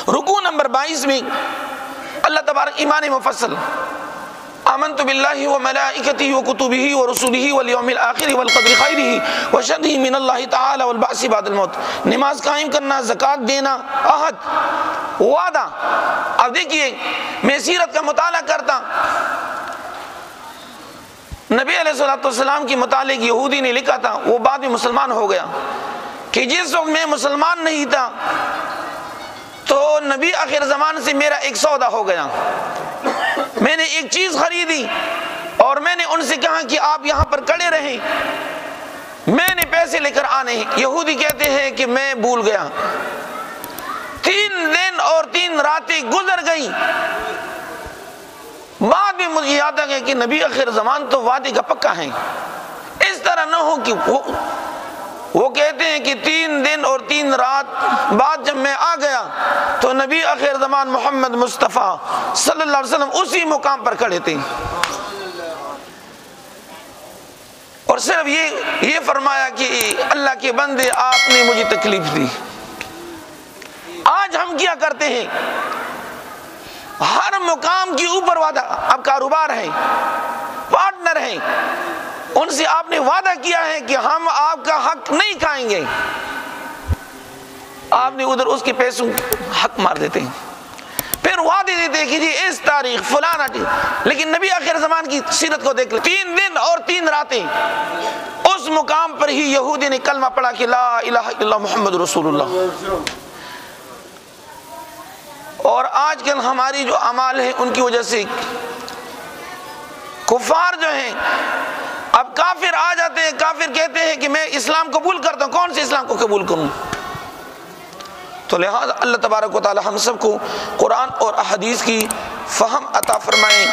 رکوع نمبر 22 میں اللہ تبارک ایمان مفصل آمنت باللہ وملائکتہ وکتبہ ورسلہ والیوم الآخر والقدر خیرہ وشرہ من اللہ تعالی والبعث بعد الموت، نماز قائم کرنا، زکوٰۃ دینا، عہد، وعدہ۔ اب دیکھیے میں سیرت کا مطالعہ کرتا، نبی علیہ السلام کے متعلق یہودی نے لکھا تھا، وہ بعد میں مسلمان ہو گیا، کہ جس وقت میں مسلمان نہیں تھا تو نبی آخر زمان سے میرا ایک سودا ہو گیا، میں نے ایک چیز خریدی اور میں نے ان سے کہا کہ آپ یہاں پر کھڑے رہیں، میں نے پیسے لے کر آنے ہیں۔ یہودی کہتے ہیں کہ میں بھول گیا، 3 دن اور 3 راتیں گزر گئیں، بعد میں مجھے یاد آ گیا کہ نبی آخر زمان تو وعدے کا پکا ہے، اس طرح نہ ہو کہ وہ کہتے ہیں کہ 3 دن اور 3 رات بعد جب میں آ گیا تو نبی آخر زمان محمد مصطفیٰ صلی اللہ علیہ وسلم اسی مقام پر کھڑے تھے، اور صرف یہ فرمایا کہ اللہ کے بندے آپ نے مجھے تکلیف دی۔ آج ہم کیا کرتے ہیں، ہر مقام کے اوپر وعدہ، اب کاروبار ہے، پارٹنر ہیں، ان سے آپ نے وعدہ کیا ہے کہ ہم آپ کا حق نہیں کھائیں گے، آپ نے ادھر اس کے پیسوں حق مار دیتے ہیں، پھر وعدے دیتے ہیں کہ جی اس تاریخ فلانا، لیکن نبی آخر زمان کی سیرت کو دیکھ لیں، 3 دن اور 3 راتیں اس مقام پر ہی یہودی نے کلمہ پڑھا کہ لا الہ الا اللہ محمد رسول اللہ۔ اور آج کل ہماری جو اعمال ہیں ان کی وجہ سے کفار جو ہیں، اب کافر آ جاتے ہیں، کافر کہتے ہیں کہ میں اسلام قبول کرتا ہوں، کون سے اسلام کو قبول کروں؟ تو لہذا اللہ تبارک و تعالی ہم سب کو قرآن اور احادیث کی فہم عطا فرمائیں۔